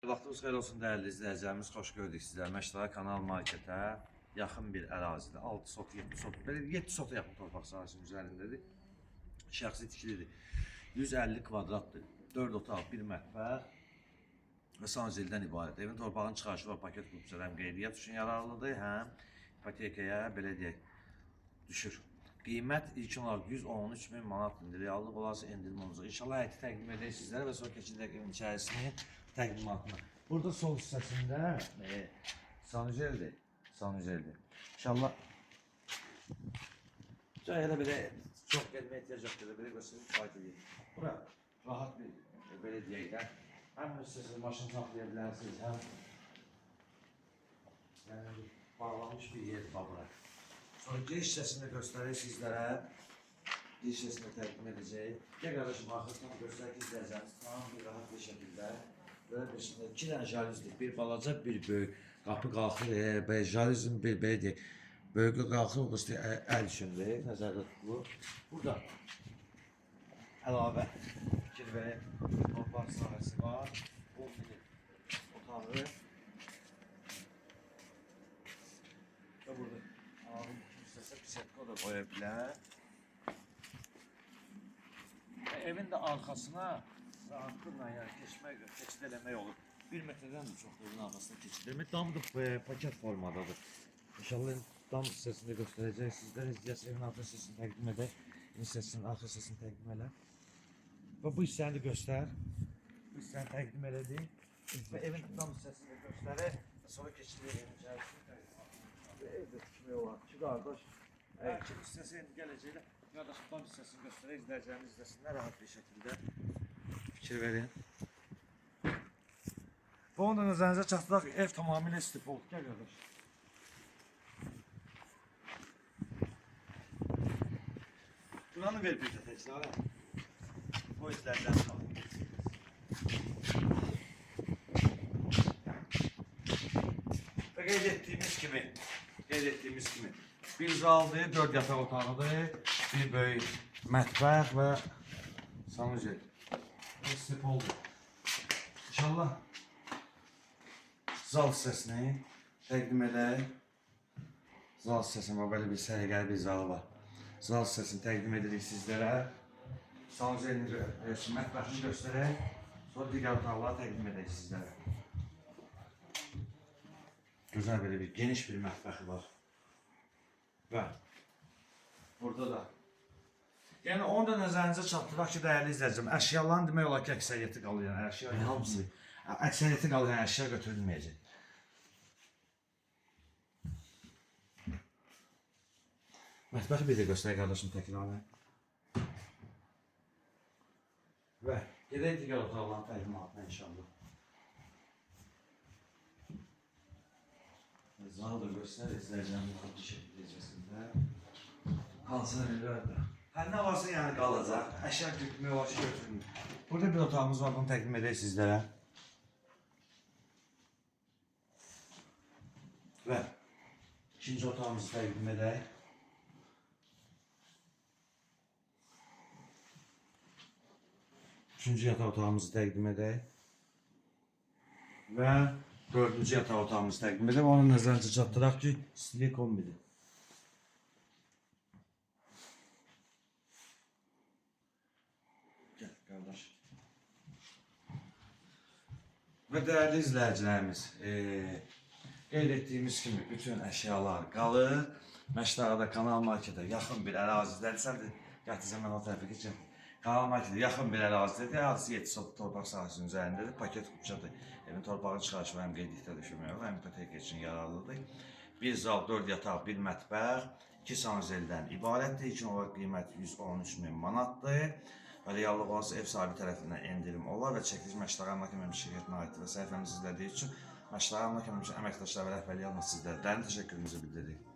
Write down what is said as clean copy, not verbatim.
Vaxtınız xeyir olsun dəyərli izləyicilərimiz, xoş gördük sizlər. Məştəra Kanal Marketə yaxın bir ərazidə 6 sot, 7 sot, belə 7 sota yaxın torpaq sahəsinin üzərindədir. Şəxsi tikilidir. 150 kvadratdır. 4 otaq, 1 mətbəx və sanuzildən ibarət. Evin torpağın çıxarışı var, paket qrupçular həm qeydiyyat üçün yararlıdır, həm ipotekaya belə deyək düşür. Qiymət ilkin olaraq 113.000 manatdır. Reallıq olarsa endirim olacaq. İnşallah həyəti təqdim edək sizlərə və sonra keçəcək evin içərisini təqdimatına. Burada sol hissəsində sanujeldir. İnşallah elə belə çox gəlməyə ehtiyac yoxdur. Belə göstərim kifayət edir. Bura rahat bir belə deyək də. Həm siz maşın saxlaya bilərsiniz, həm bağlanmış bir yer var bura. Sonra giriş hissəsində göstərir sizlərə. Giriş hissəsində təqdim edəcək. Gəl qardaşım, axırdan göstərir ki, izləyəcəiniz tam bir rahat bir şəkildə. Böyle bir şimdi 2 dənə jalüzdir. Bir balaca, bir böyük. Qapı qalxır, jalüzün bir belə deyək. Böyükü qalxır, o da əl üçündür, nəzərdə tutulur. Burada əlavə fikir verib torpaq sahəsi var. 10 milim otağı. Və burada ağabey istəsə pisetka da qoya bilər. Evin də arxasına rahatlıqla yəni keçid eləmək olur. 1 metrdən də çox evin arxasına keçid eləmək. Damı da paket formadadır. İnşallah dam hissəsində göstərəcək. Sizlər izləyəcək evin arxa hissəsini təqdim edək. Hissəsinin arxa hissəsini təqdim elə. Və bu hissəni də göstər. Bu hissəni təqdim elədik. Və evin dam hissəsini də göstərək. Və sonra keçirik evin içərisini. Evdə tikmək olan iki qardaş. Kim hissəsi indi gələcəklə. Qardaşım dam hissəsini göstərək. İzləyəcəyimiz hissəsində rahat bir şəkildə fikir verin. Bu onda nəzərinizə çatdıraq, ev tamamilə istif oldu. Gəl qardaş. Buranı ver bir də təkrar. O izlərdən qalın. Və qeyd etdiyimiz kimi, bir zaldır, 4 yataq otağıdır, bir böyük mətbəx və sanuzel. İstif oldu. İnşallah zal hissəsini təqdim edək. Zal hissəsində belə bir səliqəli bir zalı var. Zal hissəsini təqdim edirik sizlərə. Sanuzelin mətbəxini göstərək. Sonra digər otaqları təqdim edək sizlərə. Gözəl belə bir geniş bir mətbəxi var. Və burada da. Yəni onu da nəzərinizə çatdıraq ki, dəyərli izləyicim, əşyaların demək olar ki, əksəriyyəti qalır. Yəni əşya hamısı, əksəriyyəti qalır, yəni əşya götürülməyəcək. Mətbəxi bir də göstərək qardaşım təkrarla. Və gedək digər otaqların təqdimatına inşallah. Zalı da göstər, izləyəcəyimiz bir şəkildə necəsində. Qalsın ellər də. Hər nə varsa yəni qalacaq. Əşya götürmək olar ki, götürülmür. Burada bir otağımız var, bunu təqdim edək sizlərə. Və ikinci otağımızı təqdim edək. Üçüncü yataq otağımızı təqdim edək. Və dördüncü yataq otağımızı təqdim edək. Onun nəzərinizə çatdıraq ki, istilik kombidir. Gəl, qardaş. Və dəyərli izləyicilərimiz, qeyd etdiyimiz kimi bütün əşyalar qalır. Məştərada Kanal Marketə yaxın bir ərazidədirsə, gətirsən mən o tərəfə keçəm. Kanal Marketə yaxın bir ərazidir. Ərazisi 7 sot torpaq sahəsinin üzərindədir. Paket qrupçadır. Evin torpağın çıxarışı həm qeydiyyatda düşürmək olur, həm ipoteka üçün yararlıdır. Bir zal, 4 yataq, 1 mətbəx, 2 sanuzeldən ibarətdir. İlkin olaraq qiymət 113.000 manatdır. Və reallıq olsa ev sahibi tərəfindən endirim olar və çəkiliş Məştəra Əmlak şirkətinə aiddir və səhifəmizi izlədiyi üçün Məştəra Əmlak əməkdaşları və rəhbərliyi almaq sizlərə dərin təşəkkürümüzü bildiririk.